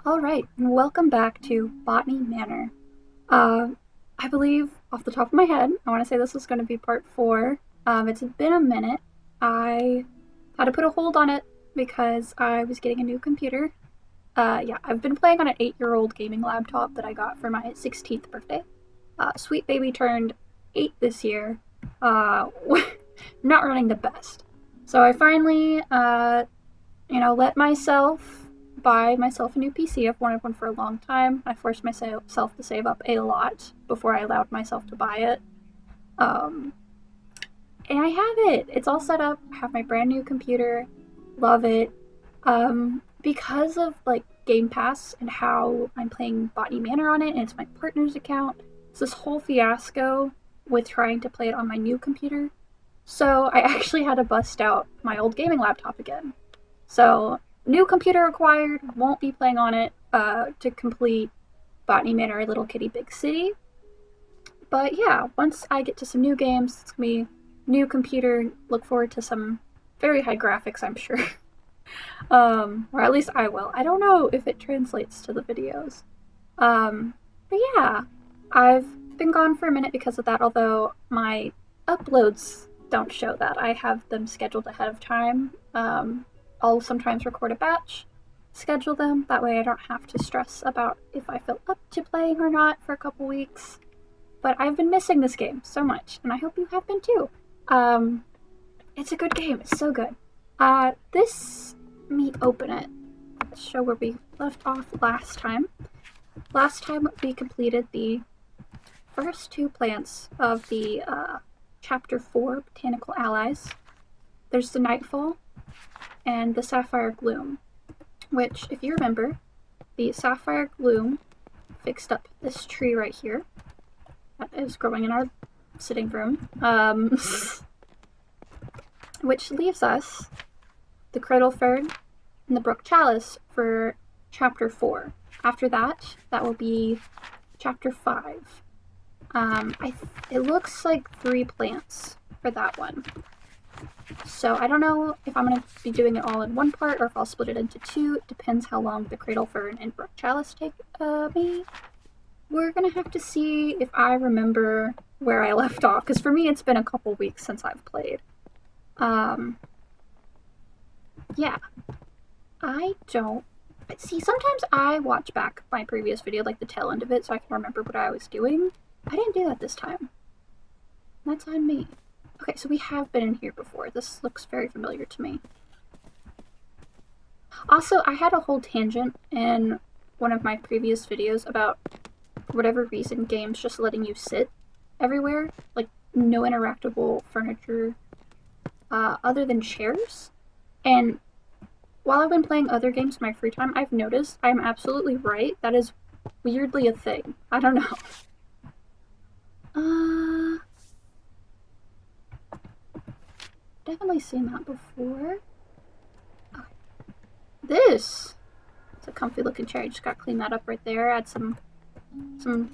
Alright, welcome back to Botany Manor. I believe, off the top of my head, I want to say this is going to be part 4. It's been a minute. I had to put a hold on it because I was getting a new computer. I've been playing on an 8-year-old gaming laptop that I got for my 16th birthday. Sweet baby turned 8 this year. Not running the best. So I finally, let myself buy myself a new PC. I've wanted one for a long time. I forced myself to save up a lot before I allowed myself to buy it. And I have it. It's all set up. I have my brand new computer. Love it. Because of Game Pass and how I'm playing Botany Manor on it, and it's my partner's account. It's this whole fiasco with trying to play it on my new computer. So I actually had to bust out my old gaming laptop again. So new computer required, won't be playing on it to complete Botany Manor, Little Kitty Big City. But yeah, once I get to some new games, it's going to be new computer, look forward to some very high graphics, I'm sure. Or at least I will. I don't know if it translates to the videos. But yeah, I've been gone for a minute because of that, although my uploads don't show that. I have them scheduled ahead of time. I'll sometimes record a batch, schedule them, that way I don't have to stress about if I feel up to playing or not for a couple weeks. But I've been missing this game so much, and I hope you have been too. It's a good game, it's so good. Let me open it. Let's show where we left off last time. Last time we completed the first 2 plants of the Chapter 4 Botanical Allies. There's the Nightfall and the Sapphire Gloom, which, if you remember, the Sapphire Gloom fixed up this tree right here that is growing in our sitting room, which leaves us the Cradle Fern and the Brook Chalice for Chapter 4. After that, that will be Chapter 5. It looks like 3 plants for that one. So I don't know if I'm going to be doing it all in one part or if I'll split it into 2. It depends how long the Cradle Fern and Brook Chalice take me. We're going to have to see if I remember where I left off, because for me it's been a couple weeks since I've played. Yeah. I don't... See, sometimes I watch back my previous video, like the tail end of it, so I can remember what I was doing. I didn't do that this time. That's on me. Okay, so we have been in here before. This looks very familiar to me. Also, I had a whole tangent in one of my previous videos about, for whatever reason, games just letting you sit everywhere. Like, no interactable furniture other than chairs. And while I've been playing other games in my free time, I've noticed I'm absolutely right. That is weirdly a thing. I don't know. Definitely seen that before. Okay. This! It's a comfy looking chair. I just gotta clean that up right there. Add some, I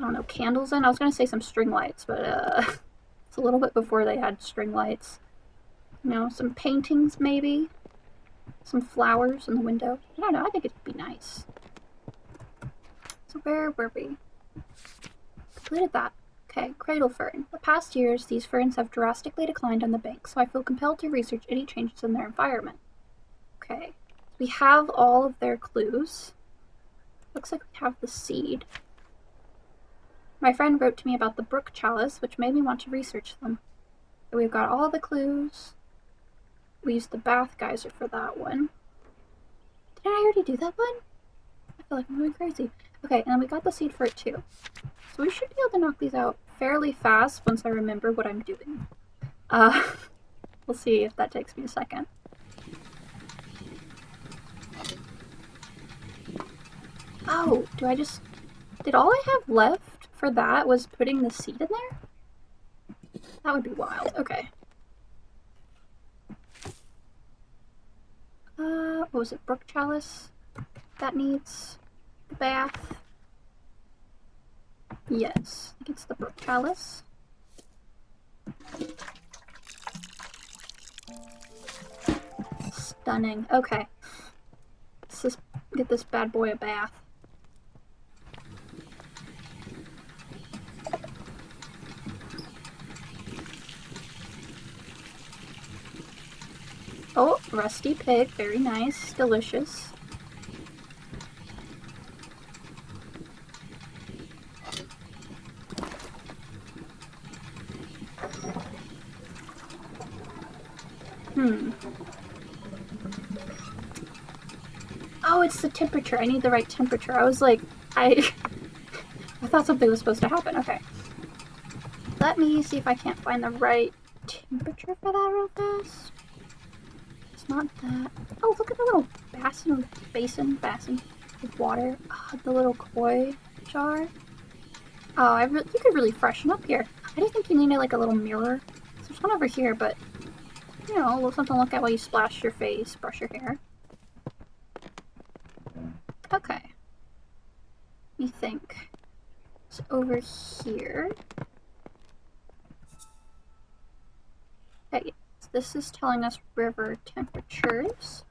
don't know, candles in. I was gonna say some string lights, but it's a little bit before they had string lights. You know, some paintings maybe. Some flowers in the window. I don't know, I think it'd be nice. So where were we? Completed that. Okay, Cradle Fern. The past years, these ferns have drastically declined on the bank, so I feel compelled to research any changes in their environment. Okay, we have all of their clues. Looks like we have the seed. My friend wrote to me about the Brook Chalice, which made me want to research them. So we've got all the clues. We used the bath geyser for that one. Did I already do that one? I feel like I'm going crazy. Okay, and then we got the seed for it too. So we should be able to knock these out fairly fast once I remember what I'm doing. We'll see if that takes me a second. Oh, did all I have left for that was putting the seed in there? That would be wild. Okay. What was it? Brook Chalice? That needs the bath. Yes, I think it's the Brook Chalice. Stunning. Okay. This is Get this bad boy a bath. Oh, rusty pig. Very nice. Delicious. Oh, it's the temperature. I need the right temperature. I was like, I thought something was supposed to happen. Okay. Let me see if I can't find the right temperature for that real fast. It's not that. Oh, look at the little basin with water. Oh, the little koi jar. Oh, you could really freshen up here. I do think you needed like a little mirror. So there's one over here, but you know, a little something to look at while you splash your face, brush your hair. Okay. Let me think. It's over here. Okay, so this is telling us river temperatures.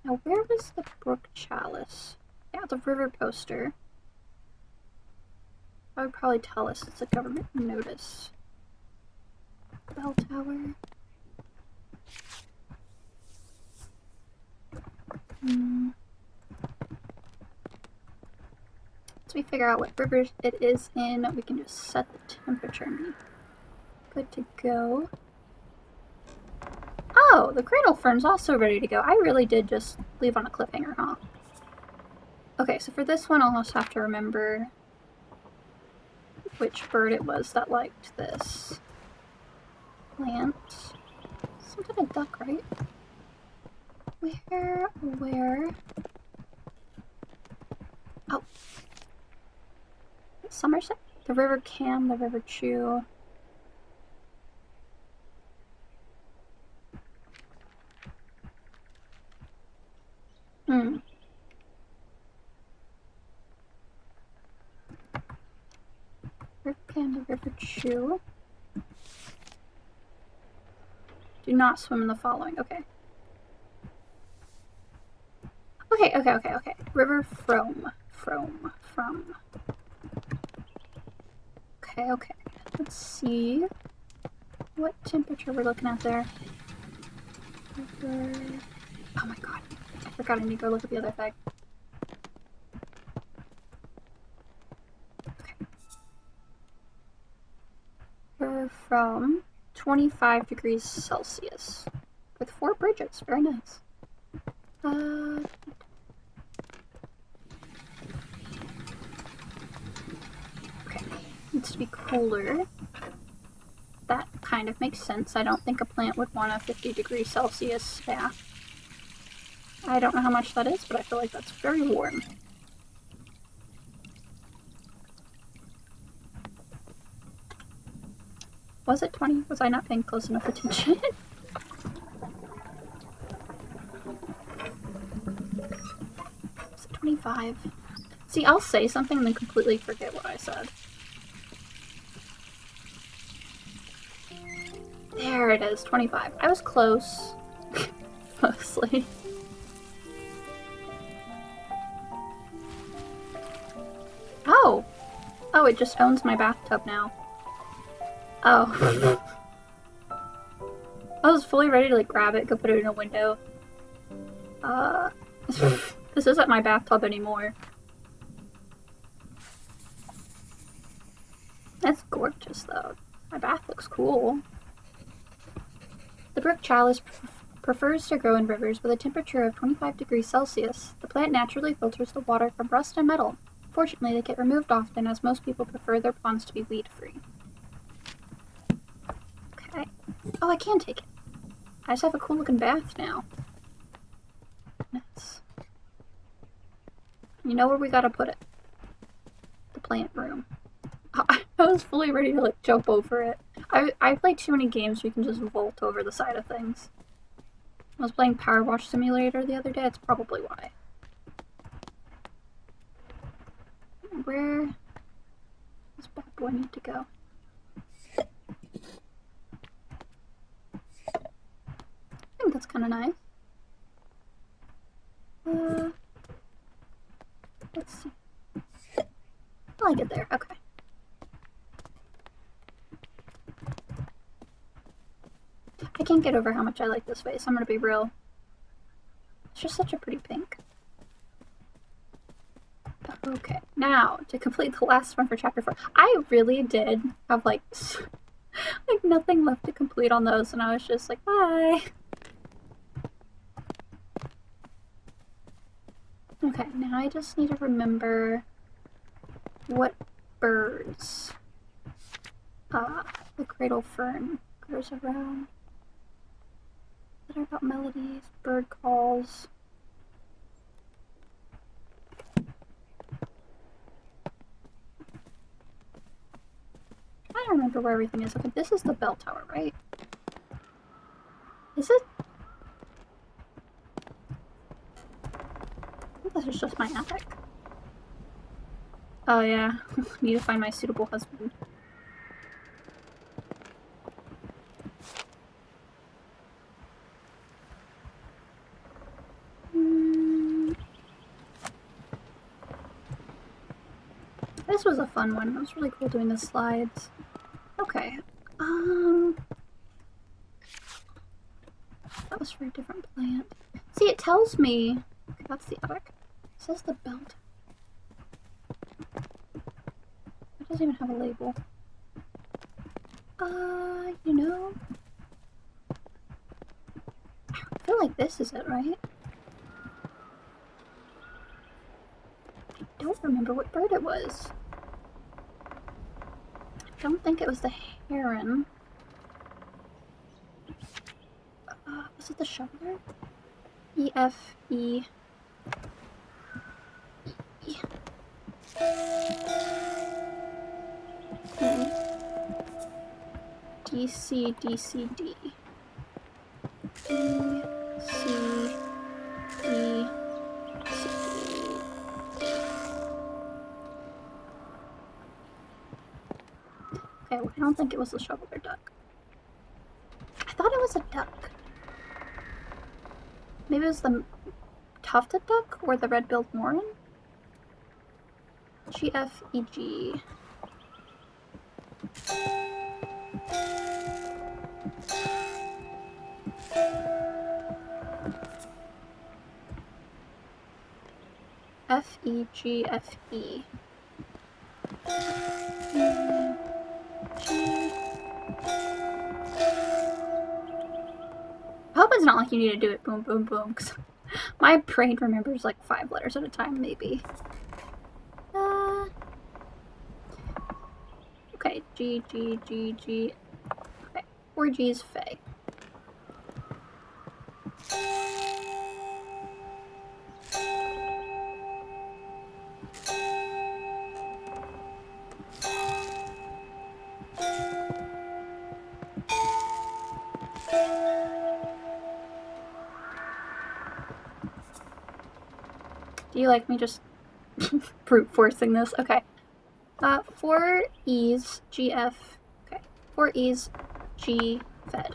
Now, where was the brook chalice? Yeah, the river poster. That would probably tell us it's a government notice. Bell tower. So we figure out what river it is in, we can just set the temperature and be good to go. Oh, the cradle fern's also ready to go. I really did just leave on a cliffhanger, huh? Okay, so for this one, I'll also have to remember which bird it was that liked this plant. Some type of duck, right? Where? Oh. Somerset? The River Cam, the River Chew. River Cam, the River Chew. Do not swim in the following. Okay. Okay. River from. Okay. Let's see what temperature we're looking at there. River. Oh my god. I forgot I need to go look at the other thing. Okay. River from 25 degrees Celsius with 4 bridges. Very nice. Okay, needs to be cooler. That kind of makes sense. I don't think a plant would want a 50 degrees Celsius bath. I don't know how much that is, but I feel like that's very warm. Was it 20? Was I not paying close enough attention? Was it 25? See, I'll say something and then completely forget what I said. There it is, 25. I was close. Mostly. Oh! Oh, it just owns my bathtub now. Oh. I was fully ready to like grab it, go put it in a window. This isn't my bathtub anymore. That's gorgeous though. My bath looks cool. The brook chalice prefers to grow in rivers with a temperature of 25 degrees Celsius. The plant naturally filters the water from rust and metal. Fortunately, they get removed often as most people prefer their ponds to be weed-free. Okay. Oh, I can take it. I just have a cool looking bath now. Nice. You know where we gotta put it? The plant room. I was fully ready to like jump over it. I play too many games where you can just vault over the side of things. I was playing Power Wash Simulator the other day, that's probably why. Where does this bad boy need to go? I think that's kind of nice. Let's see. I like it there. Okay. I can't get over how much I like this face. I'm gonna be real. It's just such a pretty pink. Okay, now to complete the last one for chapter 4. I really did have like nothing left to complete on those, and I was just like, bye. Okay, now I just need to remember what birds the cradle fern grows around. That are about melodies, bird calls. I don't remember where everything is. Okay, this is the bell tower, right? Is it? I think this is just my attic. Oh yeah, need to find my suitable husband. This was a fun one. It was really cool doing the slides. Okay. That was for a different plant. See, it tells me. Okay, that's the attic. It says the belt. It doesn't even have a label. You know, I feel like this is it, right? I don't remember what bird it was. I don't think it was the heron. Was it the shoveler? E-F-E. D-C-D-C-D. E-C-D-C-D. Okay, well, I don't think it was the shoveler duck. I thought it was a duck. Maybe it was the tufted duck or the red-billed moran? G-F-E-G. F-E-G-F-E. I hope it's not like you need to do it boom, boom, boom, because my brain remembers like 5 letters at a time, maybe. Okay, G, G, G, G. Okay, 4 G's Faye. Do you like me just brute forcing this? Okay. 4 E's, G, F. Okay. 4 E's, G, Fed.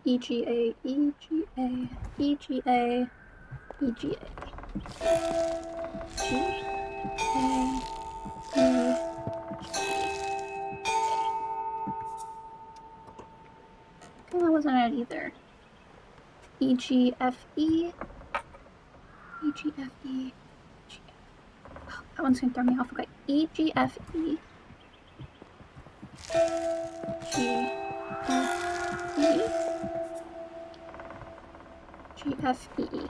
E-G-A, E-G-A, E-G-A, E-G-A. G-A, E-G-A. Okay, that wasn't it either. E-G-F-E. E-G-F-E. Oh, that one's gonna throw me off. Okay, E-G-F-E. G-F-E. G-F-E-E.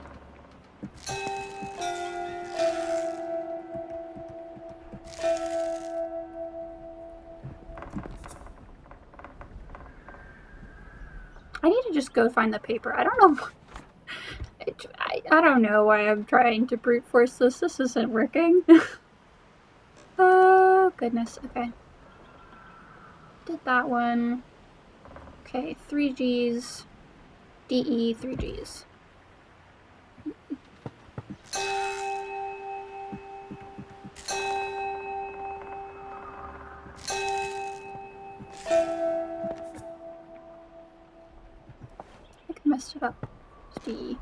I need to just go find the paper. I don't know. I don't know why I'm trying to brute force this. This isn't working. Oh, goodness. Okay. Did that one. Okay, 3Gs. DE, 3Gs. I think I messed it up. DE.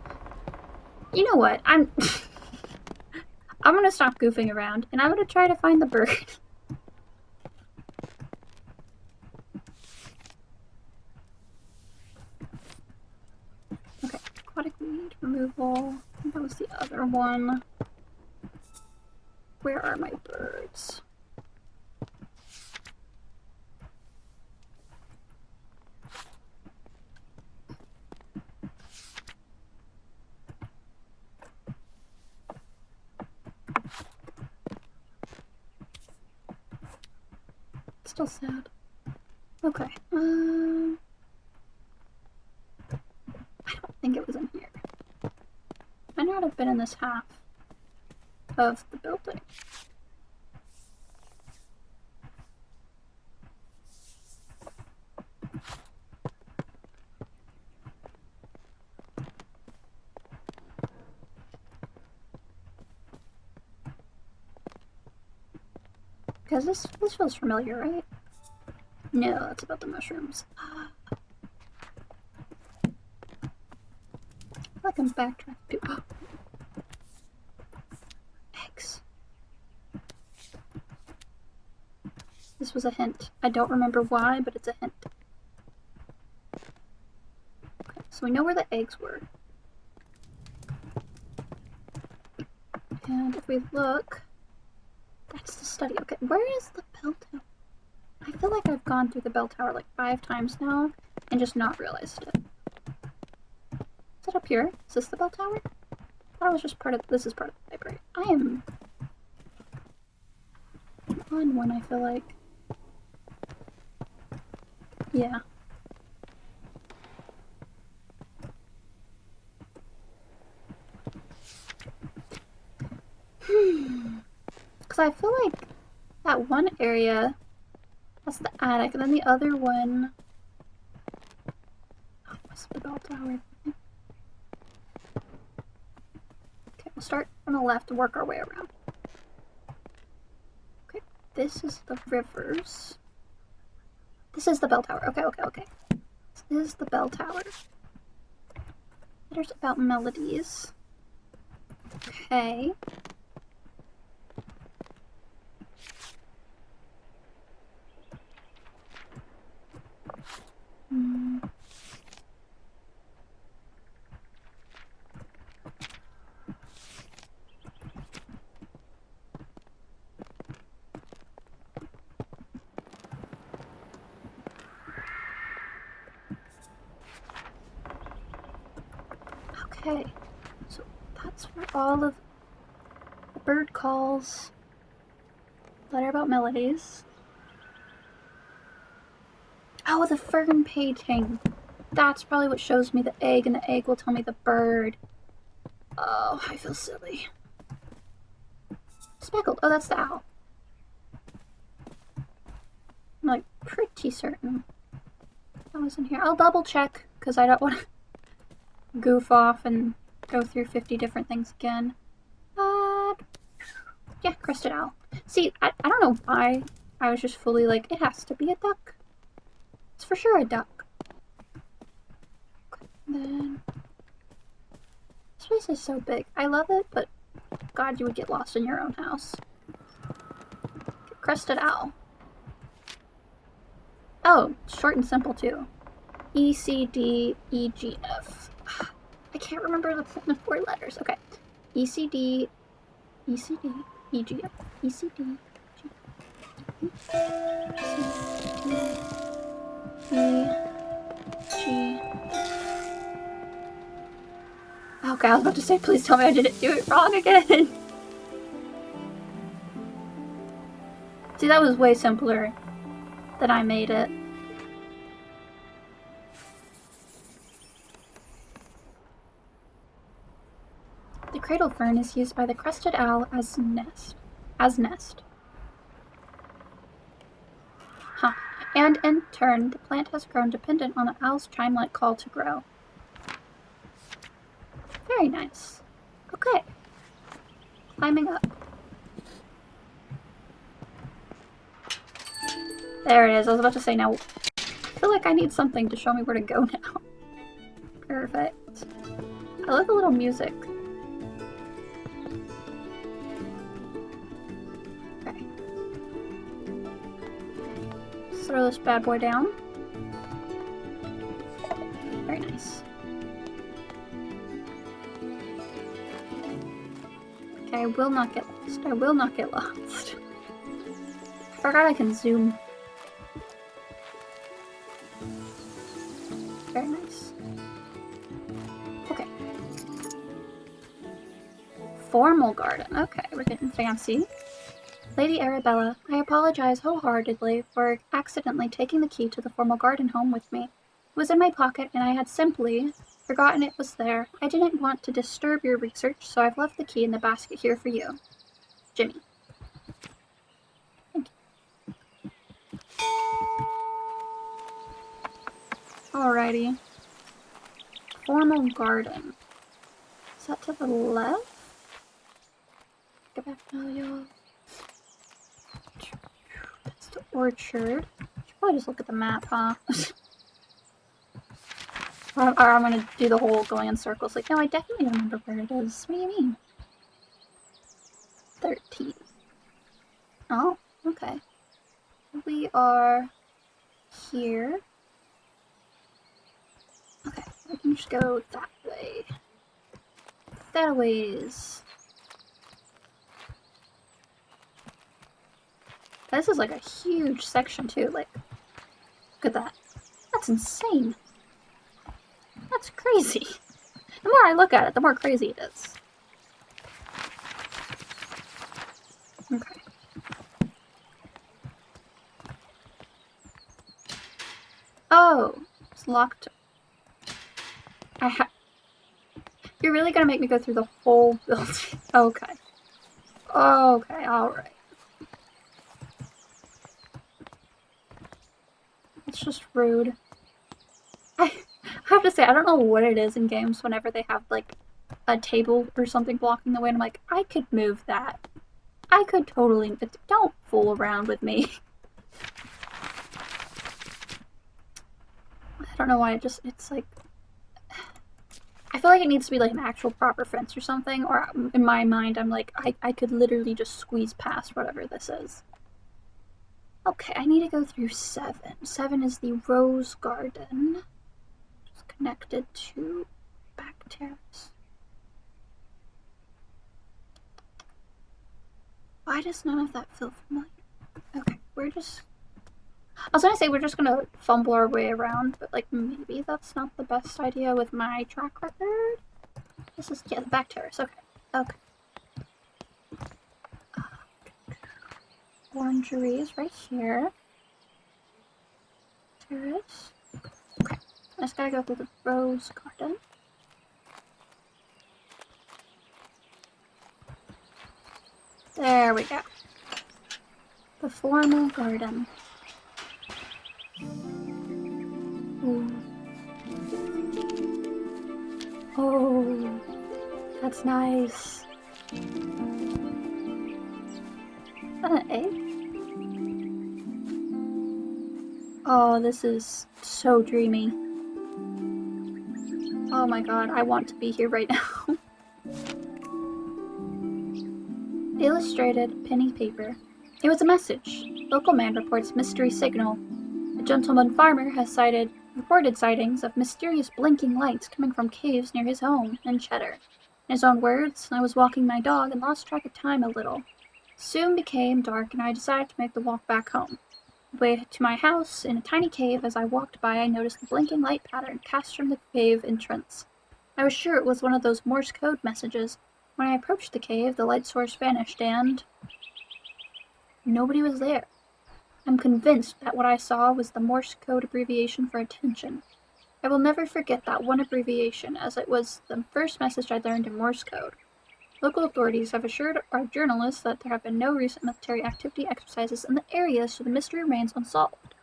You know what? I'm gonna stop goofing around, and I'm gonna try to find the bird. Okay, aquatic weed removal. I think that was the other one. Where are my birds? Still sad. Okay. I don't think it was in here. Might not have been in this half of the building. Because this feels familiar, right? No, that's about the mushrooms. I can backtrack to eggs. This was a hint. I don't remember why, but it's a hint. Okay, so we know where the eggs were. And if we look, that's the study. Okay, where is the bell tower? I feel like I've gone through the bell tower like 5 times now and just not realized it. Is it up here? Is this the bell tower? I thought it was just part of, this is part of the library. I am on one, I feel like. Yeah. Because I feel like that one area, that's the attic, and then the other one, oh, what's the bell tower? Okay, we'll start on the left and work our way around. Okay, this is the rivers. This is the bell tower. Okay. This is the bell tower. Letters about melodies. Okay. Okay, so that's where all of the bird calls, letter about melodies. Oh, the fern painting. That's probably what shows me the egg, and the egg will tell me the bird. Oh, I feel silly. Speckled. Oh, that's the owl. I'm like pretty certain that was in here. I'll double check because I don't want to goof off and go through 50 different things again. Yeah, crested owl. See, I don't know why I was just fully like, it has to be a duck. It's for sure a duck. Okay, then this place is so big. I love it, but God, you would get lost in your own house. Okay, crested owl. Oh, short and simple too. E, C, D, E, G, F. I can't remember the 4 letters. Okay. E, C, D, E, C, D, E, G, F. E, C, D, G, E, C, D, E, G. Okay, I was about to say, please tell me I didn't do it wrong again. See, that was way simpler than I made it. cradle fern is used by the crested owl as nest. Huh. And in turn, the plant has grown dependent on the owl's chime-like call to grow. Very nice. Okay. Climbing up. There it is. I was about to say now. I feel like I need something to show me where to go now. Perfect. I love the little music. Okay. Let's throw this bad boy down. Very nice. Okay, I will not get lost. I will not get lost. I forgot I can zoom. Very nice. Okay. Formal garden. Okay, we're getting fancy. Lady Arabella, I apologize wholeheartedly for accidentally taking the key to the formal garden home with me. It was in my pocket and I had simply forgotten it was there. I didn't want to disturb your research, so I've left the key in the basket here for you. Jimmy. Thank you. Alrighty. Formal garden. Is that to the left? Get back now, y'all. That's the orchard. Should probably just look at the map, huh? Or I'm gonna do the whole going in circles. Like, no, I definitely remember where it is. What do you mean? 13. Oh, okay. We are here. Okay, I can just go that way. That ways. This is like a huge section too. Like, look at that. That's insane. That's crazy. The more I look at it, the more crazy it is. Okay. Oh, it's locked. You're really gonna make me go through the whole building? Okay. Okay, alright. It's just rude. I have to say, I don't know what it is in games whenever they have, like, a table or something blocking the way, and I'm like, I could move that. I could totally... Don't fool around with me. I don't know why, it's like... I feel like it needs to be, like, an actual proper fence or something, or in my mind, I'm like, I could literally just squeeze past whatever this is. Okay, I need to go through 7. 7 is the rose garden. It's connected to back terrace. Why does none of that feel familiar? Okay, we're just... I was gonna say we're just gonna fumble our way around, but like maybe that's not the best idea with my track record. This is, yeah, the back terrace. Okay. Okay. Orangery is right here. Terrace. Okay. I just gotta go through the rose garden. There we go. The formal garden. Ooh. Oh, that's nice. Is that an egg? Oh, this is so dreamy. Oh my god, I want to be here right now. Illustrated penny paper. It was a message. Local man reports mystery signal. A gentleman farmer has reported sightings of mysterious blinking lights coming from caves near his home in Cheddar. In his own words, I was walking my dog and lost track of time a little. Soon became dark and I decided to make the walk back home. On the way to my house, in a tiny cave, as I walked by I noticed the blinking light pattern cast from the cave entrance. I was sure it was one of those Morse code messages. When I approached the cave, the light source vanished and... nobody was there. I'm convinced that what I saw was the Morse code abbreviation for attention. I will never forget that one abbreviation, as it was the first message I learned in Morse code. Local authorities have assured our journalists that there have been no recent military activity exercises in the area, so the mystery remains unsolved.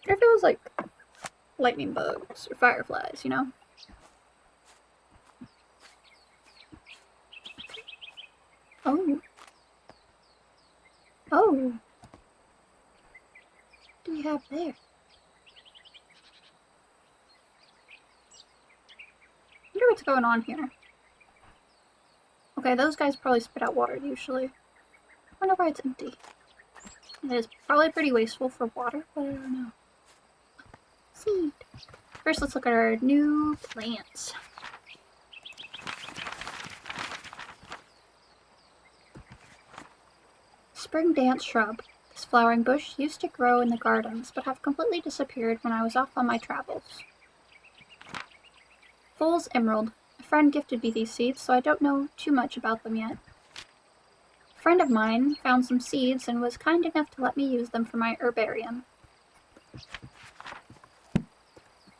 It feels like lightning bugs or fireflies, you know? Oh. Oh. What do we have there? I wonder what's going on here. Okay, those guys probably spit out water usually. I wonder why it's empty. It is probably pretty wasteful for water, but I don't know. Seed. First, let's look at our new plants. Spring dance shrub. This flowering bush used to grow in the gardens, but have completely disappeared when I was off on my travels. Fool's emerald. A friend gifted me these seeds, so I don't know too much about them yet. A friend of mine found some seeds and was kind enough to let me use them for my herbarium.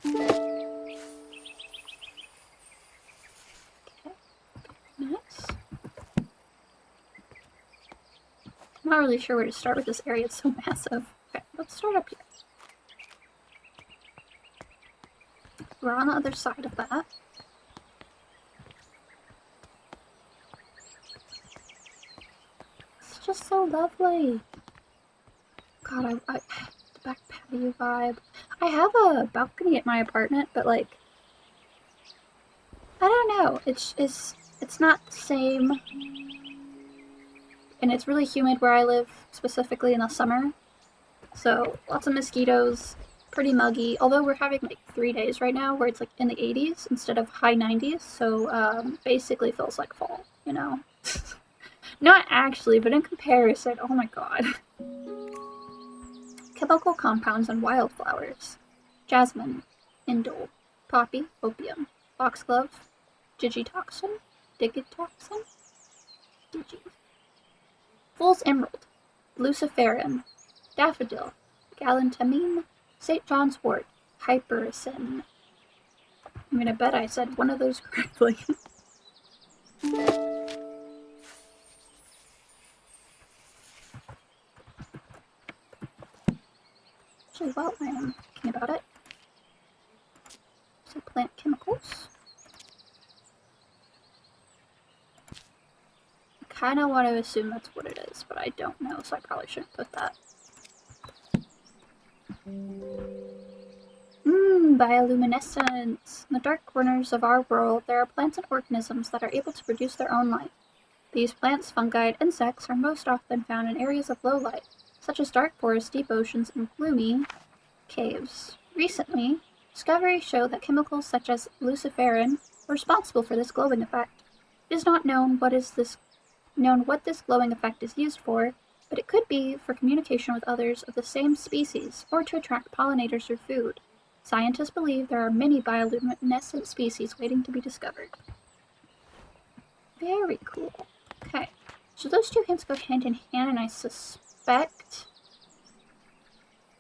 Okay. Nice. I'm not really sure where to start with this area, it's so massive. Okay, let's start up here. We're on the other side of that. It's just so lovely. God, the back patio vibe. I have a balcony at my apartment, but like, I don't know. It's not the same. And it's really humid where I live, specifically in the summer. So lots of mosquitoes, pretty muggy. Although we're having like 3 days right now where it's like in the 80s instead of high 90s. So basically feels like fall, you know? Not actually, but in comparison, oh my god. Chemical compounds on wildflowers. Jasmine, indole, poppy, opium, foxglove, digitoxin, digitoxin, digi. Fool's emerald, luciferin, daffodil, galantamine, St. John's wort, hypericin. I'm gonna bet I said one of those correctly. Actually, while I am thinking about it, so plant chemicals. I kind of want to assume that's what it is, but I don't know, so I probably shouldn't put that. Bioluminescence. In the dark corners of our world, there are plants and organisms that are able to produce their own light. These plants, fungi, and insects are most often found in areas of low light, such as dark forests, deep oceans, and gloomy caves. Recently, discoveries show that chemicals such as luciferin are responsible for this glowing effect. It is not known what this glowing effect is used for, but it could be for communication with others of the same species or to attract pollinators or food. Scientists believe there are many bioluminescent species waiting to be discovered. Very cool. Okay, so those two hints go hand in hand, and I suspect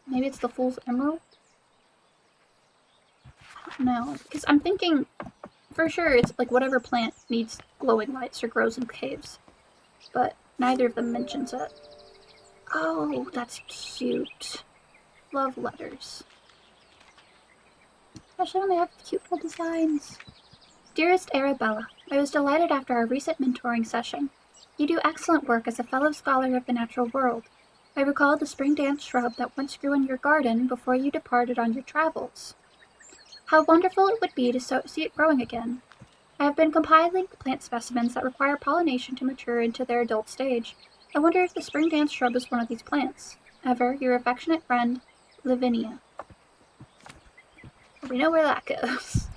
maybe it's the Fool's Emerald? I don't know, because I'm thinking for sure it's like whatever plant needs glowing lights or grows in caves, but neither of them mentions it. Oh, that's cute. Love letters. Especially when they have cute little designs. Dearest Arabella, I was delighted after our recent mentoring session. You do excellent work as a fellow scholar of the natural world. I recall the spring dance shrub that once grew in your garden before you departed on your travels. How wonderful it would be to see it growing again. I have been compiling plant specimens that require pollination to mature into their adult stage. I wonder if the spring dance shrub is one of these plants. Ever, your affectionate friend, Lavinia. We know where that goes.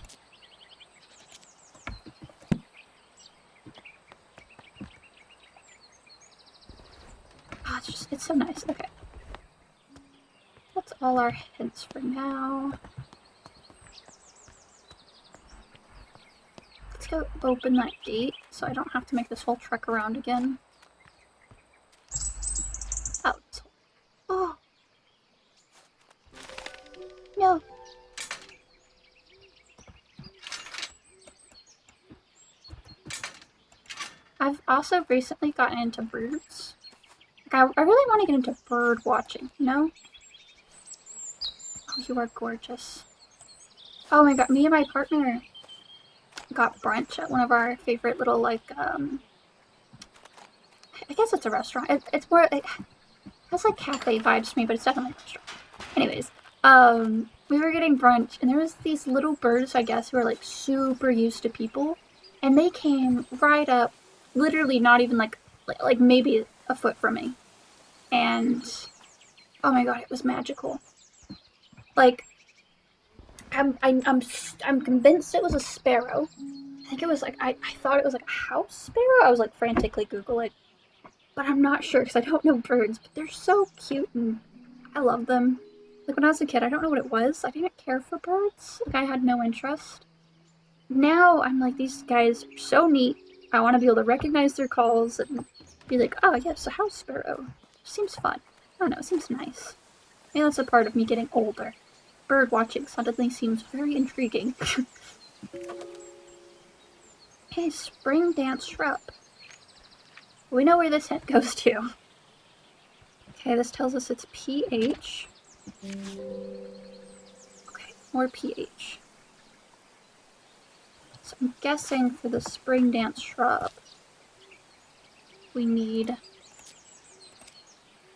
Oh, it's so nice. Okay. That's all our hints for now. Let's go open that gate so I don't have to make this whole trek around again. Oh. No. I've also recently gotten into birds. Like, I really want to get into bird watching, you know? Oh, you are gorgeous. Oh my god, me and my partner got brunch at one of our favorite little, like, I guess it's a restaurant. It's more, it has like cafe vibes to me, but it's definitely a restaurant. Anyways, we were getting brunch, and there was these little birds, I guess, who are like super used to people, and they came right up, literally not even like maybe a foot from me, and oh my god, it was magical. Like, I'm convinced it was a sparrow. I think it was like I thought it was like a house sparrow. I was like frantically googling, but I'm not sure because I don't know birds. But they're so cute and I love them. Like when I was a kid, I don't know what it was. I didn't care for birds. Like I had no interest. Now I'm like, these guys are so neat. I want to be able to recognize their calls and be like, oh yes, a house sparrow. Seems fun. I don't know, it seems nice. Maybe that's a part of me getting older. Bird watching suddenly seems very intriguing. Hey, spring dance shrub. We know where this hint goes to. Okay, this tells us it's pH. Okay, more pH. So I'm guessing for the spring dance shrub, we need...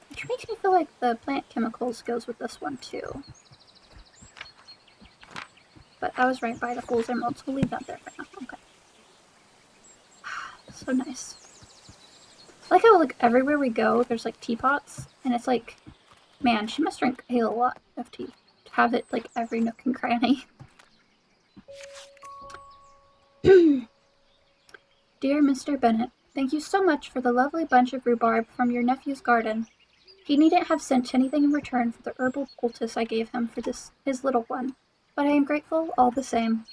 Which makes me feel like the plant chemicals goes with this one too. But I was right by the fool's emerald, so we'll leave that there for now. Okay. So nice. I like how like everywhere we go, there's like teapots, and it's like, man, she must drink a lot of tea to have it like every nook and cranny. Dear Mr. Bennet, thank you so much for the lovely bunch of rhubarb from your nephew's garden. He needn't have sent anything in return for the herbal poultice I gave him for his little one, but I am grateful all the same.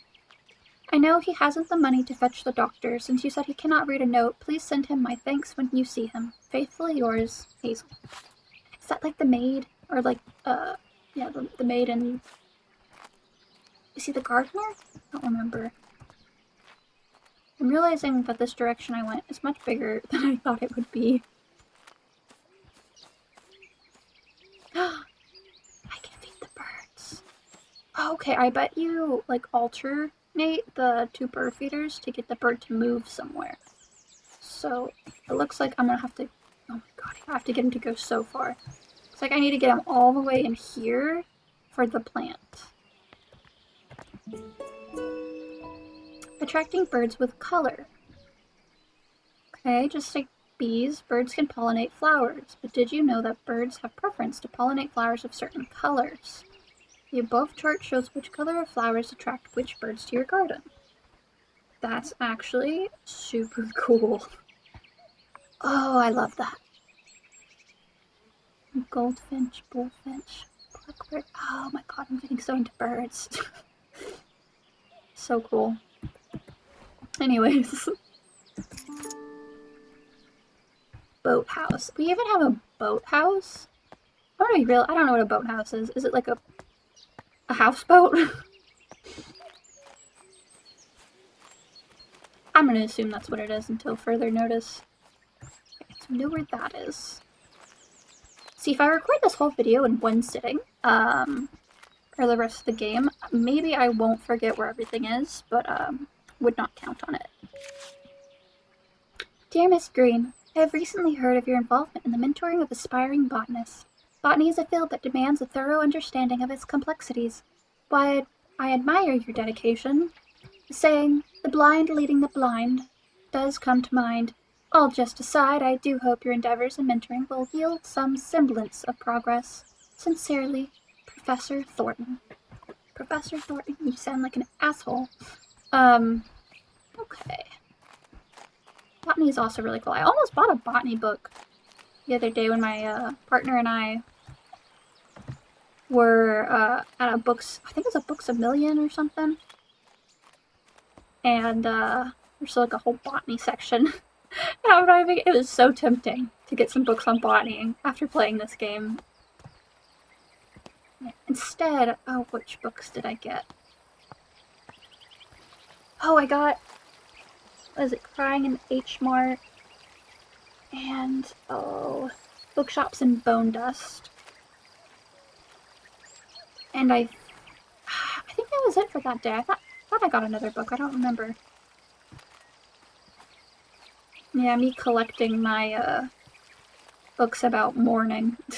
I know he hasn't the money to fetch the doctor. Since you said he cannot read a note, please send him my thanks when you see him. Faithfully yours, Hazel. Is that like the maid? Or like, yeah, the maid and... Is he the gardener? I don't remember. I'm realizing that this direction I went is much bigger than I thought it would be. I can feed the birds. Oh, okay, I bet you, like, alternate the two bird feeders to get the bird to move somewhere. So, it looks like I'm gonna have to... Oh my god, I have to get him to go so far. It's like I need to get him all the way in here for the plant. Attracting birds with color. Okay, just like bees, birds can pollinate flowers, but did you know that birds have preference to pollinate flowers of certain colors? The above chart shows which color of flowers attract which birds to your garden. That's actually super cool. Oh, I love that. Goldfinch, bullfinch, blackbird. Oh my god, I'm getting so into birds. So cool. Anyways. Boathouse. We even have a boathouse? I don't know what a boathouse is. Is it like a houseboat? I'm gonna assume that's what it is until further notice. Okay, so we know where that is. See, if I record this whole video in one sitting, or the rest of the game, maybe I won't forget where everything is, but, would not count on it. Dear Miss Green, I have recently heard of your involvement in the mentoring of aspiring botanists. Botany is a field that demands a thorough understanding of its complexities. Why, I admire your dedication. The saying, the blind leading the blind, does come to mind. All jest aside, I do hope your endeavors in mentoring will yield some semblance of progress. Sincerely, Professor Thornton. Professor Thornton, you sound like an asshole. Okay. Botany is also really cool. I almost bought a botany book the other day when my partner and I were at a books, I think it's a Books a Million or something. And there's like a whole botany section. And it was so tempting to get some books on botany after playing this game. Instead, oh, which books did I get? Oh, I got is it, Crying in H Mart, and Bookshops and Bone Dust. And I think that was it for that day. I thought I got another book. I don't remember. Yeah, me collecting my books about mourning. I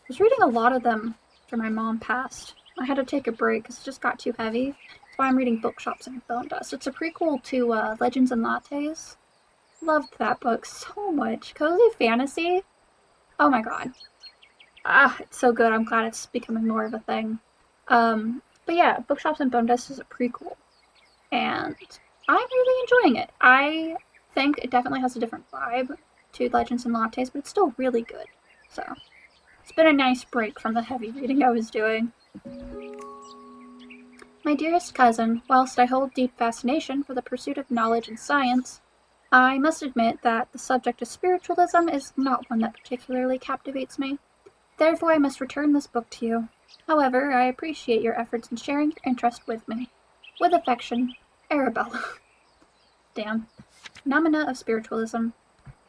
was reading a lot of them after my mom passed. I had to take a break because it just got too heavy. That's why I'm reading Bookshops and Bone Dust. It's a prequel to Legends and Lattes. Loved that book so much. Cozy fantasy. Oh my god. It's so good. I'm glad it's becoming more of a thing. But yeah, Bookshops and Bone Dust is a prequel. And I'm really enjoying it. I think it definitely has a different vibe to Legends and Lattes, but it's still really good. So, it's been a nice break from the heavy reading I was doing. My dearest cousin, whilst I hold deep fascination for the pursuit of knowledge and science, I must admit that the subject of spiritualism is not one that particularly captivates me. Therefore, I must return this book to you. However, I appreciate your efforts in sharing your interest with me. With affection, Arabella. Damn. Phenomena of spiritualism.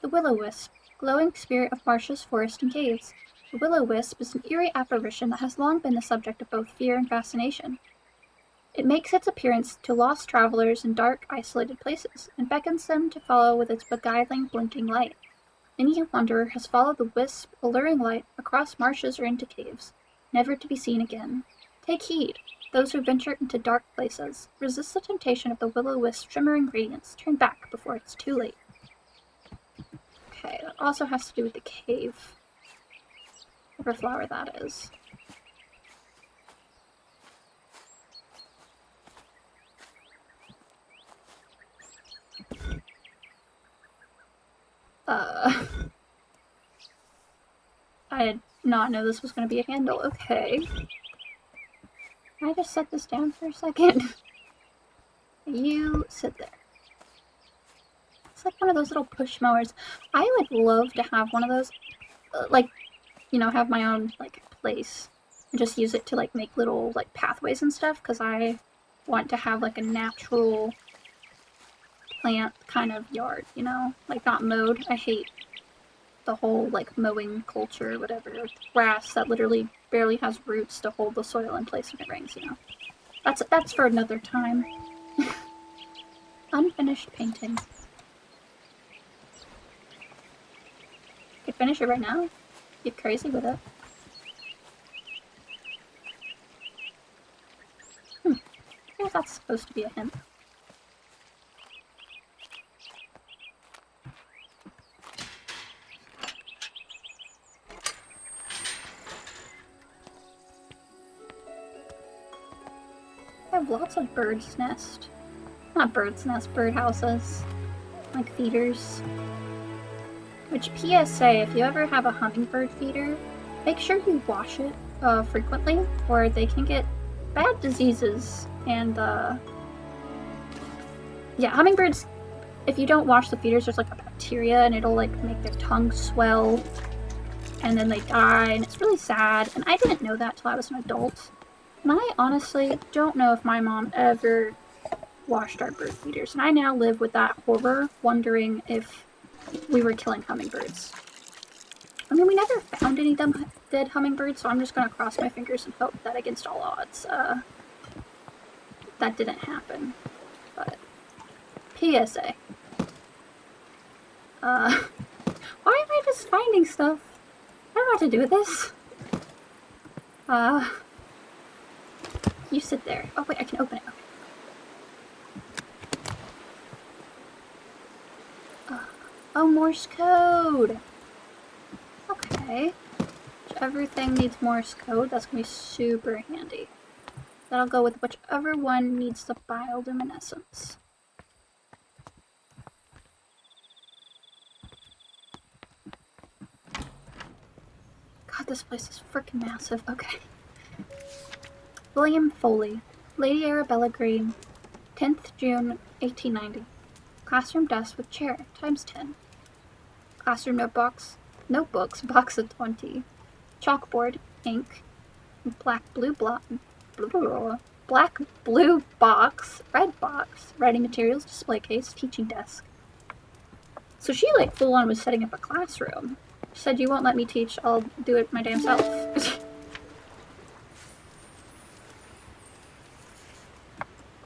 The Will-O-Wisp, glowing spirit of marshes, forests, and caves. The Will-O-Wisp is an eerie apparition that has long been the subject of both fear and fascination. It makes its appearance to lost travelers in dark, isolated places, and beckons them to follow with its beguiling, blinking light. Many wanderer has followed the wisp, alluring light, across marshes or into caves, never to be seen again. Take heed, those who venture into dark places. Resist the temptation of the Will-O-Wisp's shimmering radiance. Turn back before it's too late. Okay, that also has to do with the cave. Whatever flower that is. I did not know this was going to be a handle. Okay. Can I just set this down for a second? You sit there. It's like one of those little push mowers. I would love to have one of those, have my own, place. And just use it to, make little, pathways and stuff, because I want to have, a natural plant kind of yard, not mowed. I hate the whole, mowing culture, whatever. Grass that literally barely has roots to hold the soil in place when it rains, That's for another time. Unfinished painting. Could finish it right now. Get crazy with it. I guess that's supposed to be a hint. I have lots of birds' nest. Not birds' nest, bird houses. Like feeders. Which, PSA, if you ever have a hummingbird feeder, make sure you wash it frequently, or they can get bad diseases. And, yeah, hummingbirds, if you don't wash the feeders, there's, a bacteria, and it'll, make their tongue swell, and then they die, and it's really sad. And I didn't know that till I was an adult. And I honestly don't know if my mom ever washed our bird feeders, and I now live with that horror, wondering if we were killing hummingbirds. I mean, we never found any dead hummingbirds, so I'm just gonna cross my fingers and hope that against all odds, that didn't happen. But, PSA. Why am I just finding stuff? I don't know what to do with this. You sit there. Oh wait, I can open it. Okay. Oh, Morse code! Okay. If everything needs Morse code, that's gonna be super handy. That'll go with whichever one needs the bioluminescence. God, this place is freaking massive. Okay. William Foley, Lady Arabella Green, 10th June, 1890. Classroom desk with chair, times 10. Classroom notebooks, box of 20. Chalkboard, ink, black black, blue box, red box, writing materials, display case, teaching desk. So she like full on was setting up a classroom. She said, "You won't let me teach, I'll do it my damn self."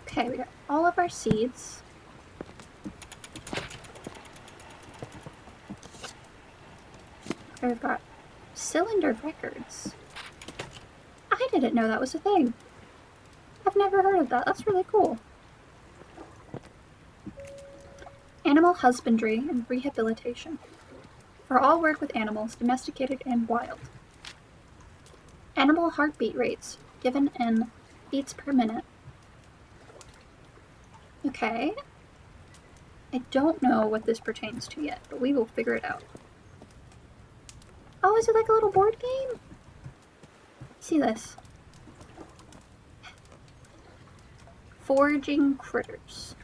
Okay, we got all of our seeds. Okay, we've got cylinder records. I didn't know that was a thing. I've never heard of that. That's really cool. Animal husbandry and rehabilitation. For all work with animals, domesticated and wild. Animal heartbeat rates, given in beats per minute. Okay. I don't know what this pertains to yet, but we will figure it out. Oh, is it like a little board game? See this. Foraging critters.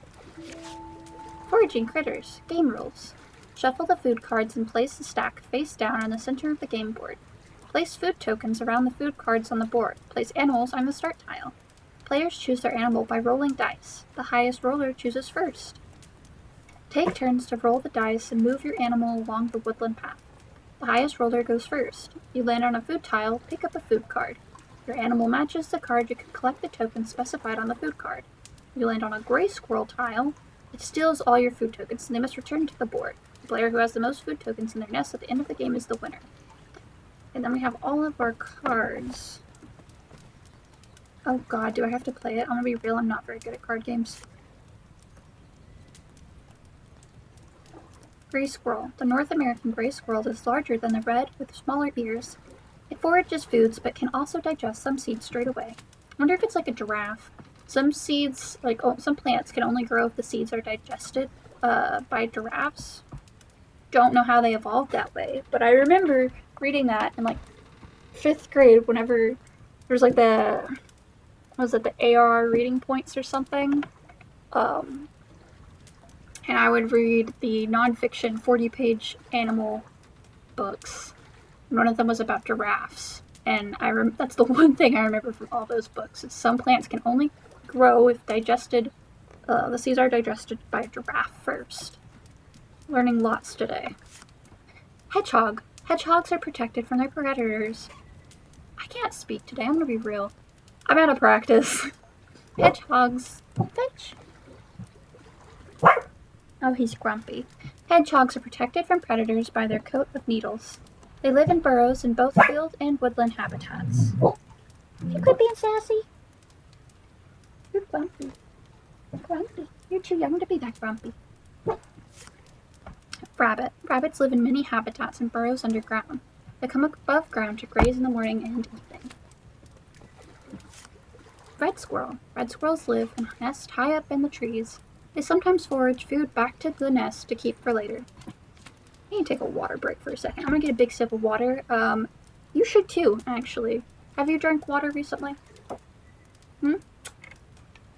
Foraging critters. Game rules. Shuffle the food cards and place the stack face down on the center of the game board. Place food tokens around the food cards on the board. Place animals on the start tile. Players choose their animal by rolling dice. The highest roller chooses first. Take turns to roll the dice and move your animal along the woodland path. The highest roller goes first. You land on a food tile, pick up a food card. Your animal matches the card, you can collect the tokens specified on the food card. You land on a gray squirrel tile, it steals all your food tokens and they must return to the board. The player who has the most food tokens in their nest at the end of the game is the winner. And then we have all of our cards. Oh god, do I have to play it? I'm gonna be real, I'm not very good at card games. Gray squirrel. The North American gray squirrel is larger than the red with smaller ears. It forages foods but can also digest some seeds straight away. I wonder if it's like a giraffe. Some seeds, some plants can only grow if the seeds are digested by giraffes. Don't know how they evolved that way, but I remember reading that in like 5th grade whenever there was like the AR reading points or something. And I would read the nonfiction 40-page animal books. One of them was about giraffes, and that's the one thing I remember from all those books. Is some plants can only grow if digested. The seeds are digested by a giraffe first. Learning lots today. Hedgehog. Hedgehogs are protected from their predators. I can't speak today. I'm gonna be real. I'm out of practice. Hedgehogs. Fetch. Oh, he's grumpy. Hedgehogs are protected from predators by their coat of needles. They live in burrows in both field and woodland habitats. You quit being sassy. You're grumpy. Grumpy. You're too young to be that grumpy. Rabbit. Rabbits live in many habitats and burrows underground. They come above ground to graze in the morning and evening. Red squirrel. Red squirrels live in a nest high up in the trees. They sometimes forage food back to the nest to keep for later. I need to take a water break for a second. I'm gonna get a big sip of water. You should too, actually. Have you drank water recently?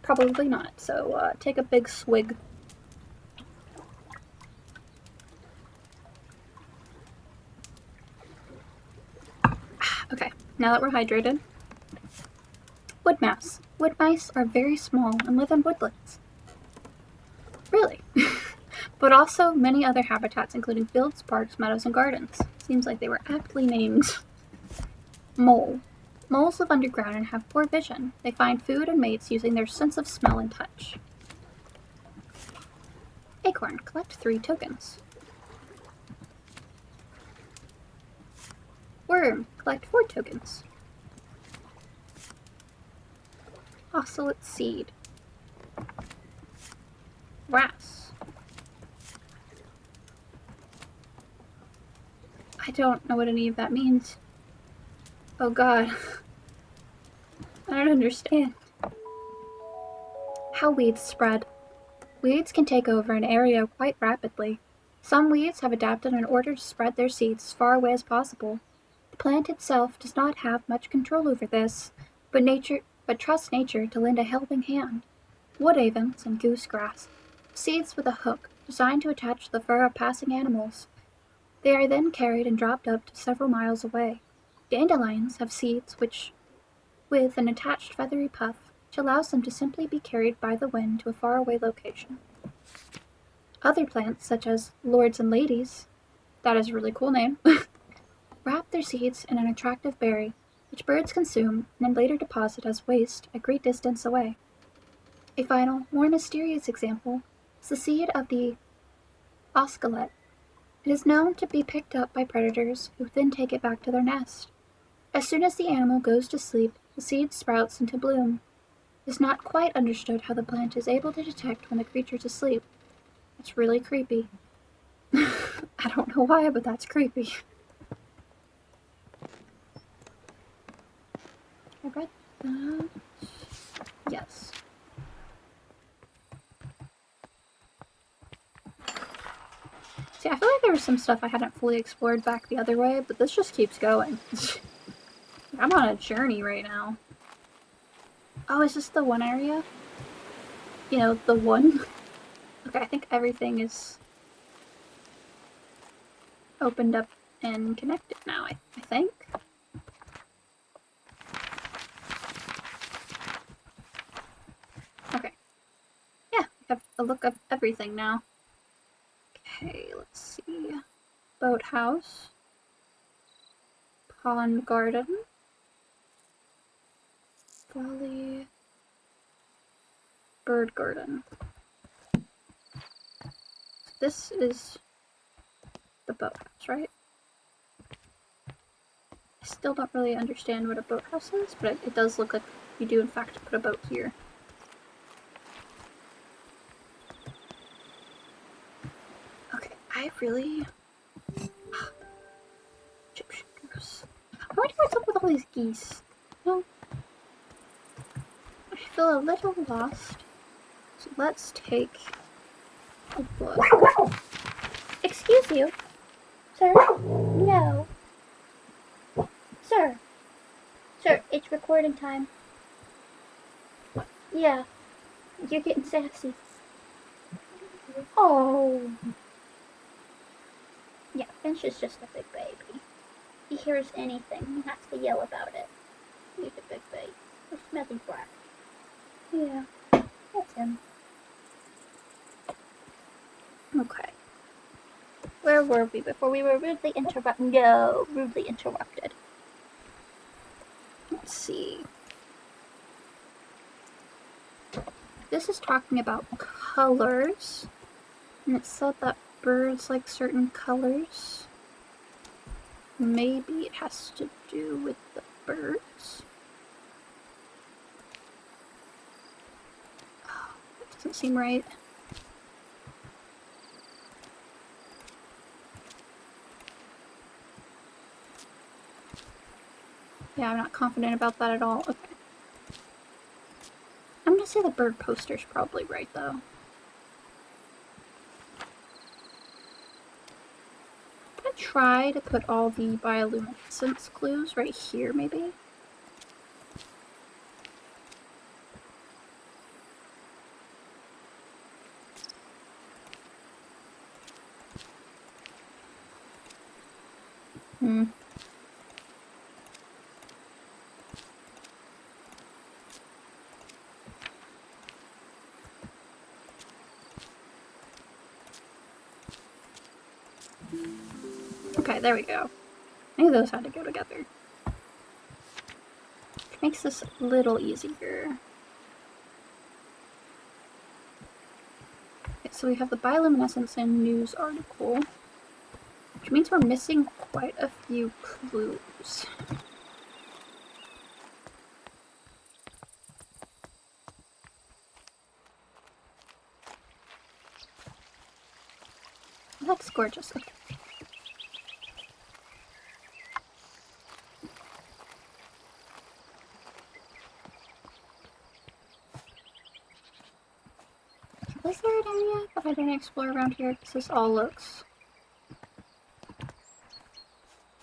Probably not, so take a big swig. Okay, now that we're hydrated. Wood mouse. Wood mice are very small and live in woodlands. Really? But also many other habitats, including fields, parks, meadows, and gardens. Seems like they were aptly named. Mole. Moles live underground and have poor vision. They find food and mates using their sense of smell and touch. Acorn. Collect 3 tokens. Worm. Collect 4 tokens. Ocelot seed. Wrasse. I don't know what any of that means. Oh god. I don't understand. How weeds spread. Weeds can take over an area quite rapidly. Some weeds have adapted in order to spread their seeds as far away as possible. The plant itself does not have much control over this, but trusts nature to lend a helping hand. Wood avens and goosegrass. Seeds with a hook, designed to attach to the fur of passing animals. They are then carried and dropped up to several miles away. Dandelions have seeds with an attached feathery puff which allows them to simply be carried by the wind to a faraway location. Other plants, such as lords and ladies, that is a really cool name, wrap their seeds in an attractive berry, which birds consume and then later deposit as waste a great distance away. A final, more mysterious example is the seed of the osculate. It is known to be picked up by predators who then take it back to their nest. As soon as the animal goes to sleep, the seed sprouts into bloom. It is not quite understood how the plant is able to detect when the creature is asleep. It's really creepy. I don't know why, but that's creepy. I read that. Yes. See, I feel like there was some stuff I hadn't fully explored back the other way, but this just keeps going. I'm on a journey right now. Oh, is this the one area? You know, the one? Okay, I think everything is opened up and connected now, I think. Okay. Yeah, I have a look of everything now. Okay, let's see. Boathouse. Pond garden. Valley. Bird garden. This is the boathouse, right? I still don't really understand what a boathouse is, but it does look like you do in fact put a boat here. Okay, I really... Egyptian goose. I wonder what's up with all these geese. No. I feel a little lost. So let's take a look. Excuse you. Sir? No. Sir. Sir, it's recording time. Yeah. You're getting sassy. Oh. Yeah, Finch is just a big baby. He hears anything, he has to yell about it. He's a big baby. A smelly brat. Yeah, that's him. Okay. Where were we before we were rudely interrupted? No, rudely interrupted. Let's see. This is talking about colors. And it said that birds like certain colors. Maybe it has to do with the birds. Oh, that doesn't seem right. Yeah, I'm not confident about that at all. Okay. I'm gonna say the bird poster's probably right, though. I'm gonna try to put all the bioluminescence clues right here, maybe. Okay, there we go. I knew those had to go together. Which makes this a little easier. Okay, so we have the bioluminescence and news article, which means we're missing quite a few clues. That's gorgeous. Okay. Was there an area that I didn't explore around here? Because this all looks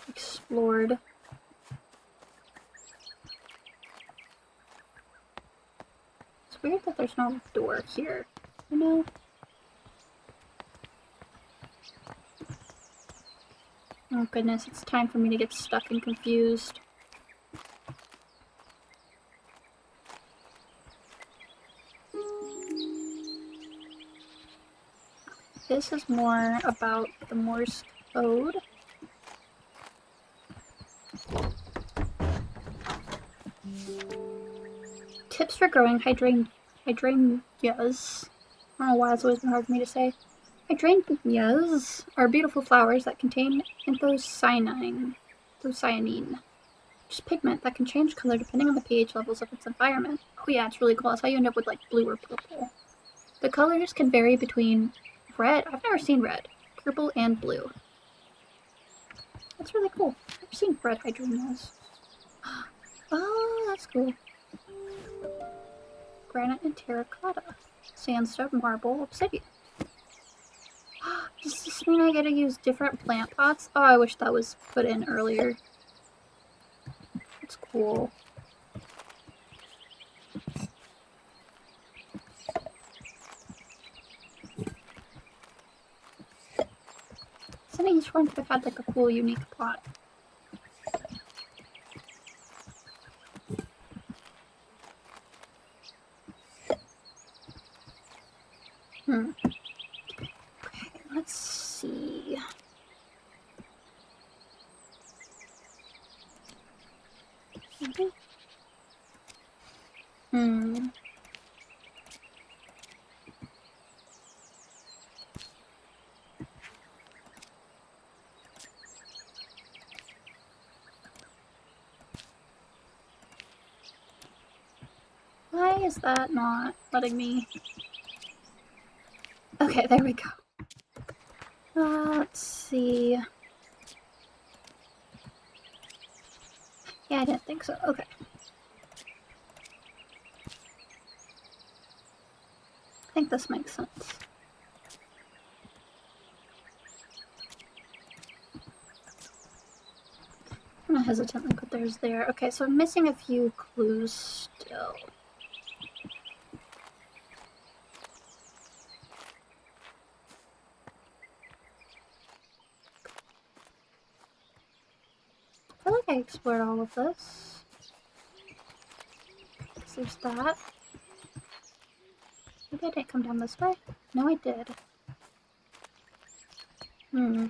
explored. It's weird that there's no door here, you know? Oh goodness, it's time for me to get stuck and confused. this is more about the Morse code. Tips for growing hydrangeas. I don't know why it's always been hard for me to say. Hydrangeas are beautiful flowers that contain anthocyanine, which is pigment that can change color depending on the pH levels of its environment. Oh yeah, it's really cool. That's how you end up with like blue or purple. The colors can vary between red, I've never seen red, purple, and blue. That's really cool. I've never seen red hydrangeas. Oh, that's cool. Granite and terracotta. Sandstone, marble, obsidian. Does this mean I gotta use different plant pots? Oh, I wish that was put in earlier. That's cool. Something each one could have had like a cool, unique pot. Okay, let's see. Why is that not letting me? Okay, there we go. Let's see. Yeah, I didn't think so. Okay. I think this makes sense. I'm gonna hesitantly put theirs there. Okay, so I'm missing a few clues still. I feel like I explored all of this. So there's that. Maybe I didn't come down this way? No, I did. There's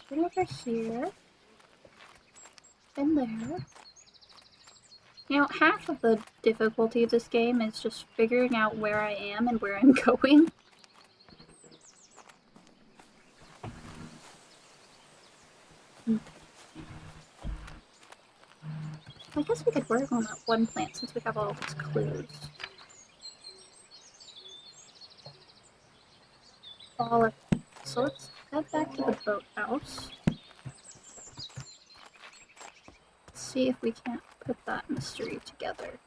one over here. And there. You know, half of the difficulty of this game is just figuring out where I am and where I'm going. I guess we could work on that one plant since we have all of its clues. So let's head back to the boathouse. See if we can't put that mystery together.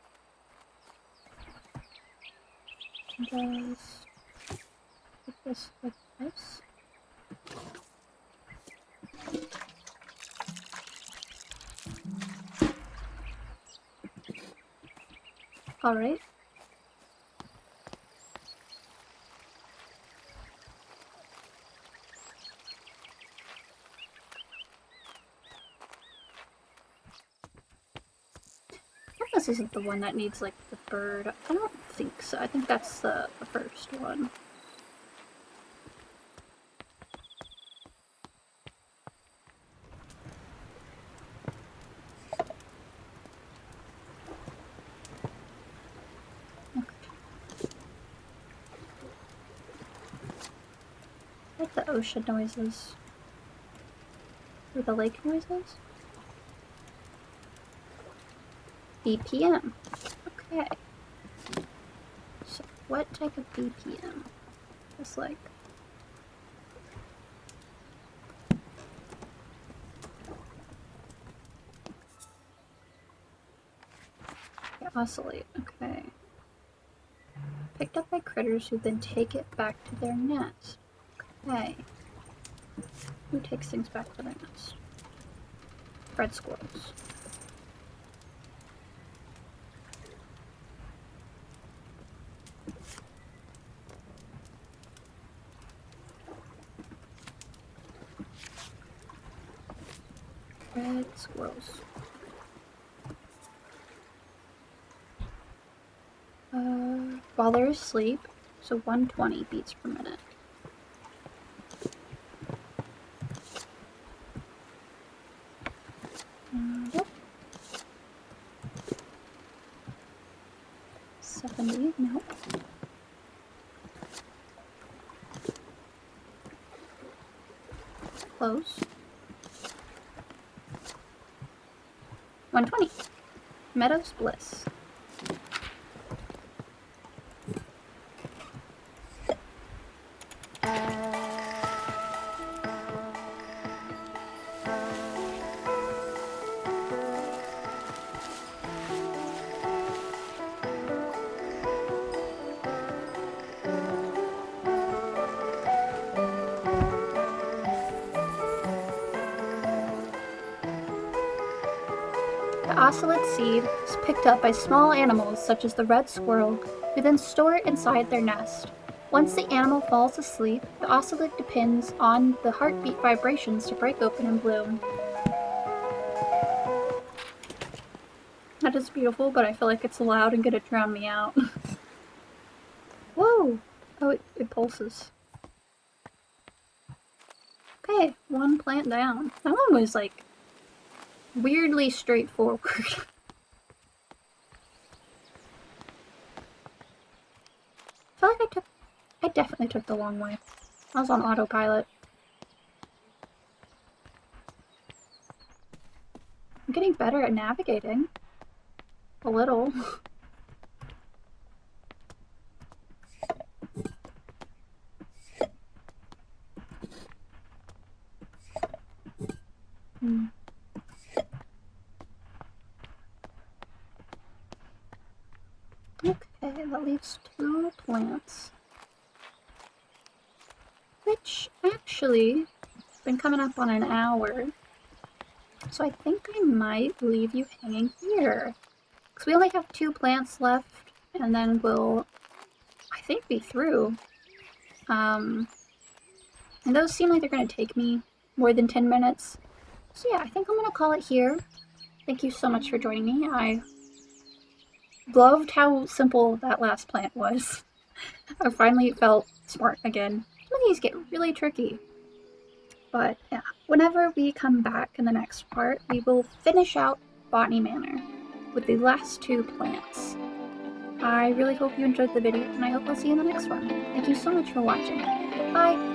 Just put this like this. Alright. This isn't the one that needs, like, the bird. I don't think so. I think that's the first one. Okay. I like the ocean noises. Or the lake noises. BPM. Okay. So, what type of BPM? Just like... yeah, oscillate. Okay. Picked up by critters who then take it back to their nest. Okay. Who takes things back to their nest? Red squirrels. Red squirrels. While they're asleep, So 120 beats per minute. Yep. 70, no. Close. 120. Meadows Bliss. The ocelot seed is picked up by small animals such as the red squirrel, who then store it inside their nest. Once the animal falls asleep, the ocelot depends on the heartbeat vibrations to break open and bloom. That is beautiful, but I feel like it's loud and gonna drown me out. Whoa! Oh, it pulses. Okay, one plant down. That one was like weirdly straightforward. I feel like I definitely took the long way. I was on autopilot. I'm getting better at navigating. A little. Okay, that leaves 2 plants. Which, actually, been coming up on an hour. So I think I might leave you hanging here. Because we only have 2 plants left, and then we'll, I think, be through. And those seem like they're going to take me more than 10 minutes. So yeah, I think I'm going to call it here. Thank you so much for joining me. I loved how simple that last plant was. I finally felt smart again. Some of these get really tricky. But yeah, whenever we come back in the next part, we will finish out Botany Manor with the last 2 plants. I really hope you enjoyed the video, and I hope I'll see you in the next one. Thank you so much for watching. Bye!